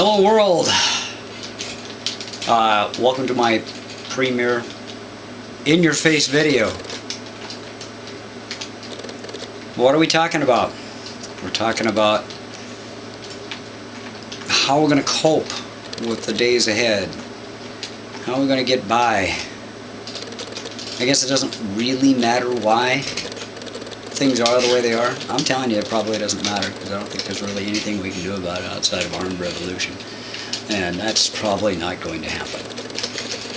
Hello world! Welcome to my premiere in-your-face video. What are we talking about? We're talking about how we're going to cope with the days ahead. How we're going to get by. I guess it doesn't really matter why things are the way they are. I'm telling you, it probably doesn't matter, because I don't think there's really anything we can do about it outside of armed revolution. And that's probably not going to happen.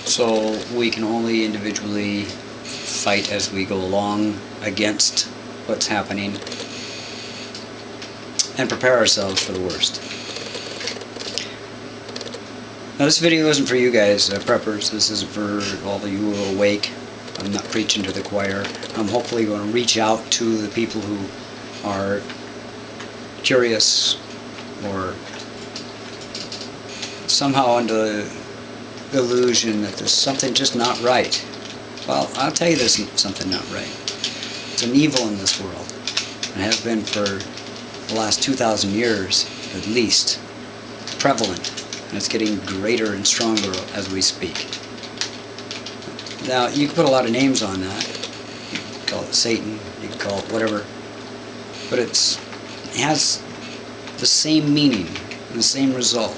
So we can only individually fight as we go along against what's happening and prepare ourselves for the worst. Now this video isn't for you guys, preppers. This isn't for all of you who are awake. I'm not preaching to the choir. I'm hopefully going to reach out to the people who are curious or somehow under the illusion that there's something just not right. Well, I'll tell you there's something not right. It's an evil in this world. It has been for the last 2,000 years, at least, prevalent. And it's getting greater and stronger as we speak. Now, you can put a lot of names on that. You can call it Satan, you can call it whatever. But it has the same meaning and the same result.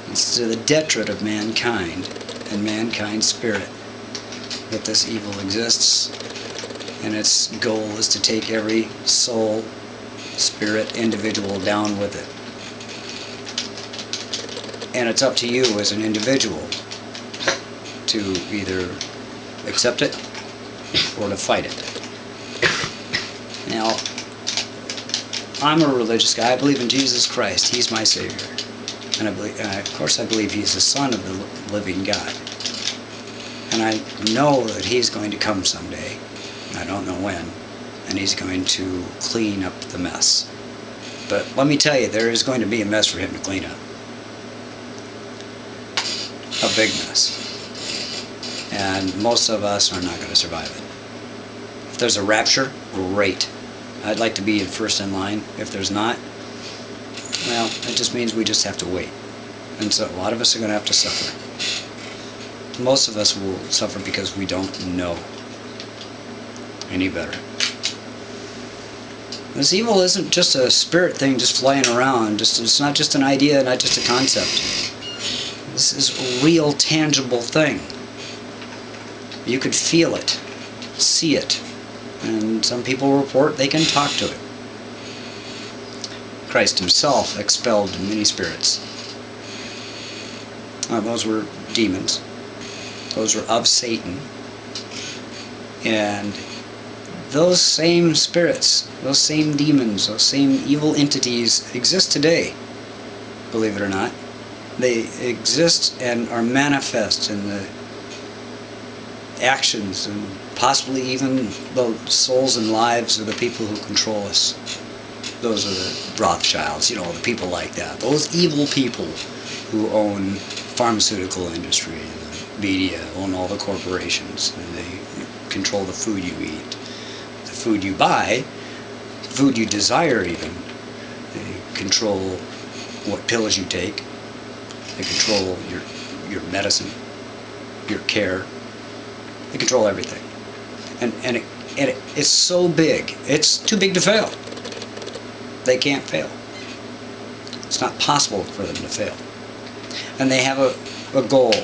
It's to the detriment of mankind and mankind's spirit that this evil exists. And its goal is to take every soul, spirit, individual down with it. And it's up to you as an individual to either accept it or to fight it. Now, I'm a religious guy. I believe in Jesus Christ. He's my Savior. And of course I believe He's the Son of the living God. And I know that He's going to come someday. I don't know when. And He's going to clean up the mess. But let me tell you, there is going to be a mess for Him to clean up. A big mess. And most of us are not going to survive it. If there's a rapture, great. I'd like to be first in line. If there's not, well, it just means we just have to wait. And so a lot of us are going to have to suffer. Most of us will suffer because we don't know any better. This evil isn't just a spirit thing just flying around. It's not just an idea, not just a concept. This is a real, tangible thing. You could feel it, see it, and some people report they can talk to it. Christ Himself expelled many spirits. Those were demons. Those were of Satan. And those same spirits, those same demons, those same evil entities exist today, believe it or not. They exist and are manifest in the actions and possibly even the souls and lives of the people who control us. Those are the Rothschilds, the people like that. Those evil people who own pharmaceutical industry, the media, own all the corporations. And they control the food you eat, the food you buy, the food you desire even. They control what pills you take. They control your medicine, your care. They control everything. And it's so big. It's too big to fail. They can't fail. It's not possible for them to fail. And they have a goal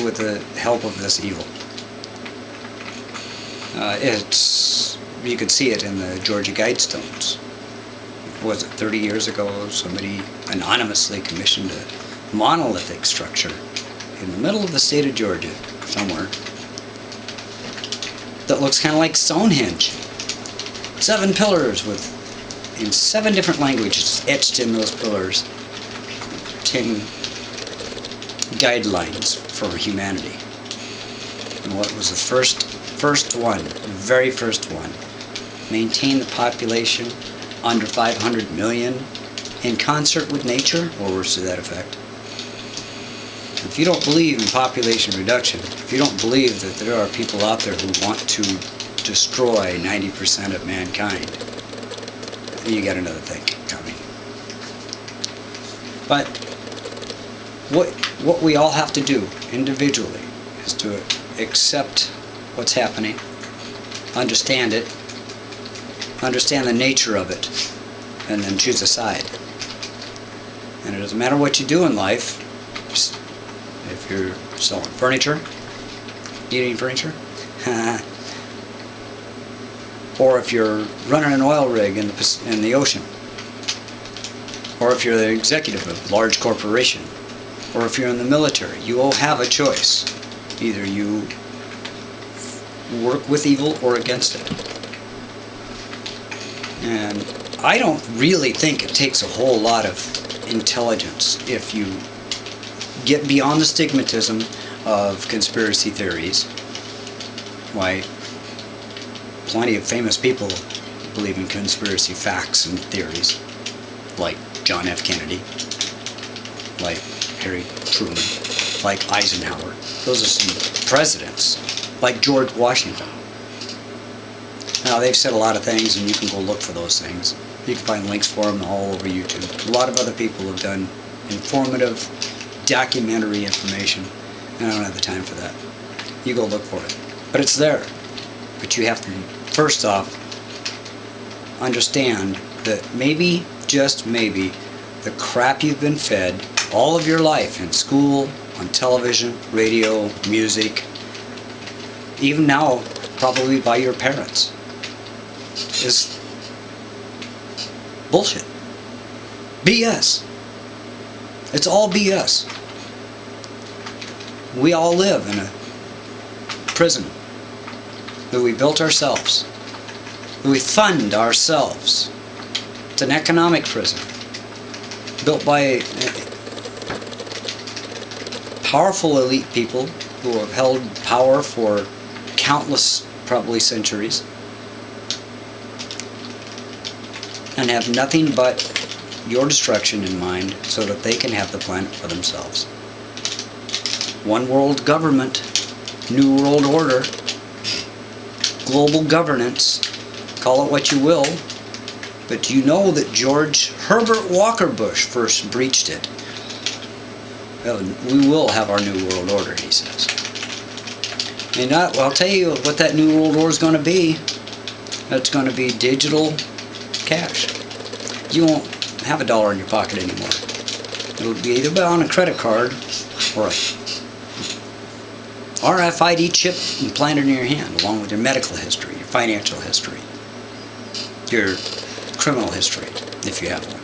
with the help of this evil. You could see it in the Georgia Guidestones. Was it 30 years ago, somebody anonymously commissioned a monolithic structure in the middle of the state of Georgia, somewhere, that looks kind of like Stonehenge. 7 pillars in 7 different languages etched in those pillars. 10 guidelines for humanity. And what was the first one, the very first one? Maintain the population under 500 million in concert with nature, or words to that effect. If you don't believe in population reduction, if you don't believe that there are people out there who want to destroy 90% of mankind, you got another thing coming. But what we all have to do individually is to accept what's happening, understand it, understand the nature of it, and then choose a side. And it doesn't matter what you do in life. If you're selling furniture, eating furniture, or if you're running an oil rig in the ocean, or if you're the executive of a large corporation, or if you're in the military, you all have a choice. Either you work with evil or against it. And I don't really think it takes a whole lot of intelligence if you get beyond the stigmatism of conspiracy theories. Why, plenty of famous people believe in conspiracy facts and theories, like John F. Kennedy, like Harry Truman, like Eisenhower. Those are some presidents, like George Washington. Now, they've said a lot of things, and you can go look for those things. You can find links for them all over YouTube. A lot of other people have done informative, documentary information, and I don't have the time for that. You go look for it. But it's there. But you have to, first off, understand that maybe, just maybe, the crap you've been fed all of your life in school, on television, radio, music, even now probably by your parents, is bullshit. BS. It's all BS. We all live in a prison that we built ourselves, that we fund ourselves. It's an economic prison built by powerful elite people who have held power for countless, probably centuries, and have nothing but your destruction in mind so that they can have the planet for themselves. One world government, new world order, global governance, call it what you will, but you know that George Herbert Walker Bush first breached it. We will have our new world order, he says. And I'll tell you what that new world order is going to be. It's going to be digital cash. You won't have $1 in your pocket anymore. It'll be either on a credit card or a RFID chip implanted in your hand, along with your medical history, your financial history, your criminal history, if you have one.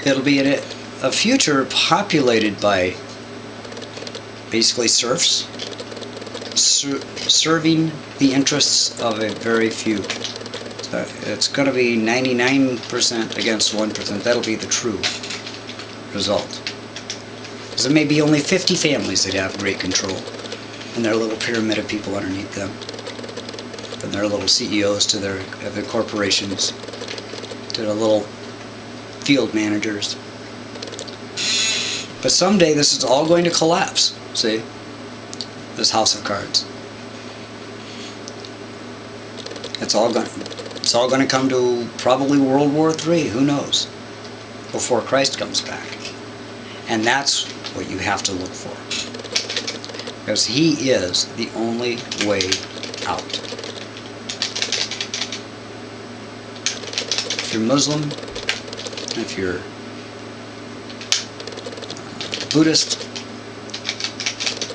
It'll be a future populated by basically serfs, serving the interests of a very few. It's going to be 99% against 1%. That'll be the true result. Because there may be only 50 families that have great control, and their little pyramid of people underneath them, from their little CEOs to their corporations, to the little field managers. But someday this is all going to collapse. See? This house of cards. It's all going to come to probably World War III, who knows, before Christ comes back. And that's what you have to look for. Because he is the only way out. If you're Muslim, if you're Buddhist,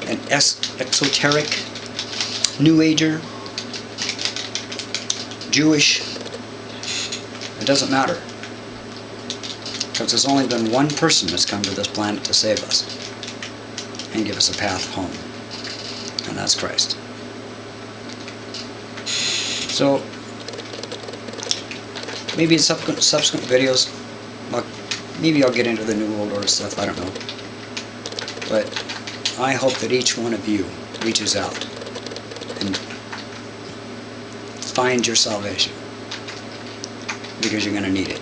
an exoteric, New Ager, Jewish, it doesn't matter. Because there's only been one person that's come to this planet to save us and give us a path home. And that's Christ. So, maybe in subsequent videos, maybe I'll get into the New World Order stuff, I don't know. But I hope that each one of you reaches out and finds your salvation, because you're going to need it.